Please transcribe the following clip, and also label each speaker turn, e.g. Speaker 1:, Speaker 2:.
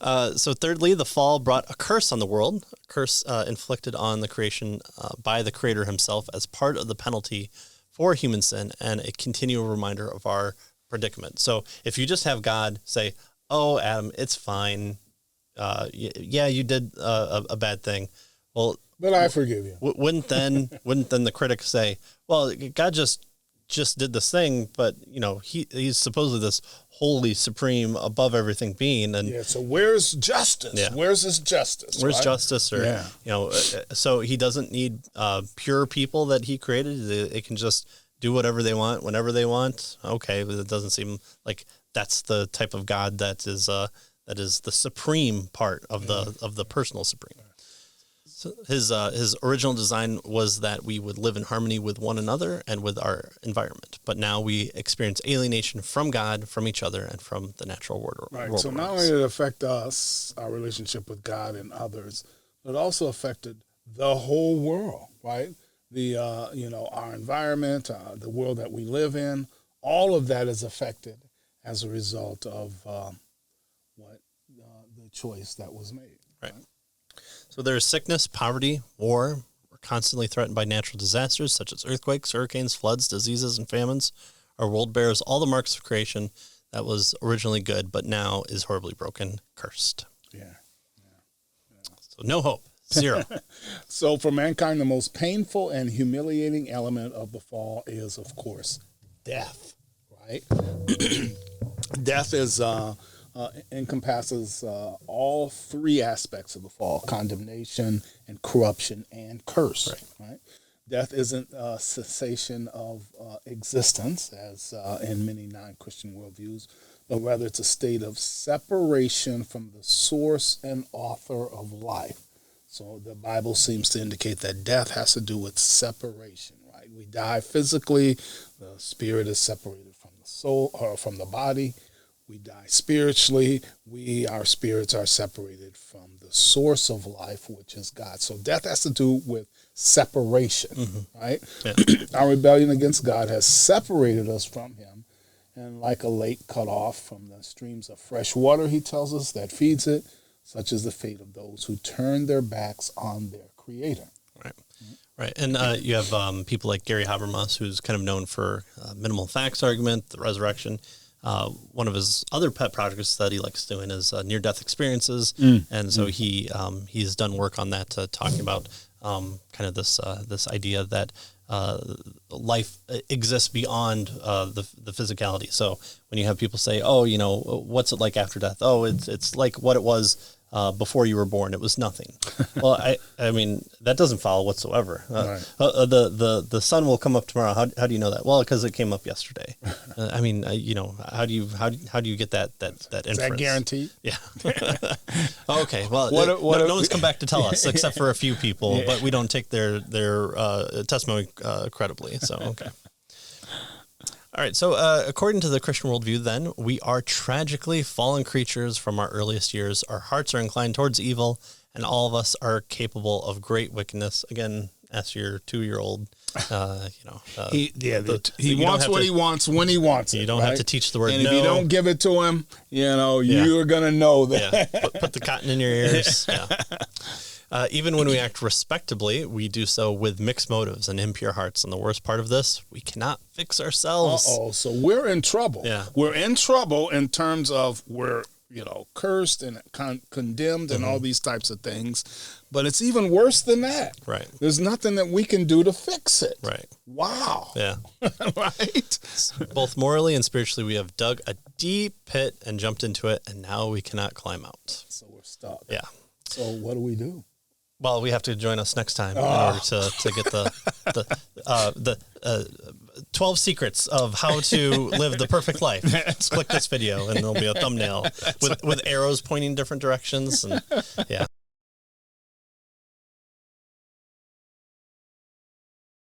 Speaker 1: So thirdly, the fall brought a curse on the world, a curse inflicted on the creation by the Creator himself as part of the penalty for human sin and a continual reminder of our predicament. So if you just have God say, oh, Adam, it's fine. Yeah, you did a bad thing. Well,
Speaker 2: but I forgive you.
Speaker 1: Wouldn't then the critic say, well, God just did this thing, but he's supposedly this holy, supreme, above everything being, and
Speaker 2: so where's justice?
Speaker 1: Yeah.
Speaker 2: Where's his justice?
Speaker 1: Where's
Speaker 2: right?
Speaker 1: justice? Or so he doesn't need pure people that he created. They can just do whatever they want whenever they want. Okay, but it doesn't seem like that's the type of God that is the supreme part of the personal supreme. So his original design was that we would live in harmony with one another and with our environment. But now we experience alienation from God, from each other, and from the natural world.
Speaker 2: Right. So not only did it affect us, our relationship with God and others, but it also affected the whole world, right? The our environment, the world that we live in, all of that is affected as a result of the choice that was made.
Speaker 1: Right. So there is sickness, poverty, war. We're constantly threatened by natural disasters such as earthquakes, hurricanes, floods, diseases, and famines. Our world bears all the marks of creation that was originally good, but now is horribly broken, cursed.
Speaker 2: Yeah.
Speaker 1: So no hope. Zero.
Speaker 2: So for mankind, the most painful and humiliating element of the fall is, of course, death, right? Death is encompasses all three aspects of the fall: condemnation and corruption and curse. Right? Death isn't a cessation of existence, as in many non-Christian worldviews, but rather it's a state of separation from the source and author of life. So the Bible seems to indicate that death has to do with separation. Right? We die physically; the spirit is separated from the soul or from the body. We die spiritually. Our spirits are separated from the source of life, which is God. So death has to do with separation, right? Yeah. Our rebellion against God has separated us from him. And like a lake cut off from the streams of fresh water, he tells us, that feeds it, such is the fate of those who turn their backs on their Creator.
Speaker 1: Right. Right. And you have people like Gary Habermas, who's kind of known for minimal facts argument, the resurrection. One of his other pet projects that he likes doing is near-death experiences, and so he's done work on that, talking about kind of this idea that life exists beyond the physicality. So when you have people say, "Oh, what's it like after death?" "Oh, it's like what it was before you were born. It was nothing." Well, I mean, that doesn't follow whatsoever.
Speaker 2: Right.
Speaker 1: The sun will come up tomorrow. How do you know that? Well, because it came up yesterday. I mean, how do you get that inference?
Speaker 2: Is that guaranteed?
Speaker 1: Yeah. Okay. Well, no one's come back to tell us except for a few people, but we don't take their testimony credibly. So okay. All right, so according to the Christian worldview, then, we are tragically fallen creatures from our earliest years. Our hearts are inclined towards evil, and all of us are capable of great wickedness. Again, ask your 2-year-old,
Speaker 2: he wants what he wants when he wants it.
Speaker 1: You don't have to teach the word
Speaker 2: and
Speaker 1: no.
Speaker 2: if you don't give it to him, you're going to know that.
Speaker 1: Yeah. Put the cotton in your ears. Yeah. Even when we act respectably, we do so with mixed motives and impure hearts. And the worst part of this, we cannot fix ourselves.
Speaker 2: So we're in trouble.
Speaker 1: Yeah.
Speaker 2: We're in trouble in terms of we're, cursed and condemned and all these types of things. But it's even worse than that.
Speaker 1: Right.
Speaker 2: There's nothing that we can do to fix it.
Speaker 1: Right.
Speaker 2: Wow.
Speaker 1: Yeah.
Speaker 2: Right?
Speaker 1: Both morally and spiritually, we have dug a deep pit and jumped into it, and now we cannot climb out.
Speaker 2: So we're stuck.
Speaker 1: Yeah.
Speaker 2: So what do we do?
Speaker 1: Well, we have to join us next time in order to get the 12 secrets of how to live the perfect life. Just click this video, and there'll be a thumbnail with arrows pointing different directions. And yeah.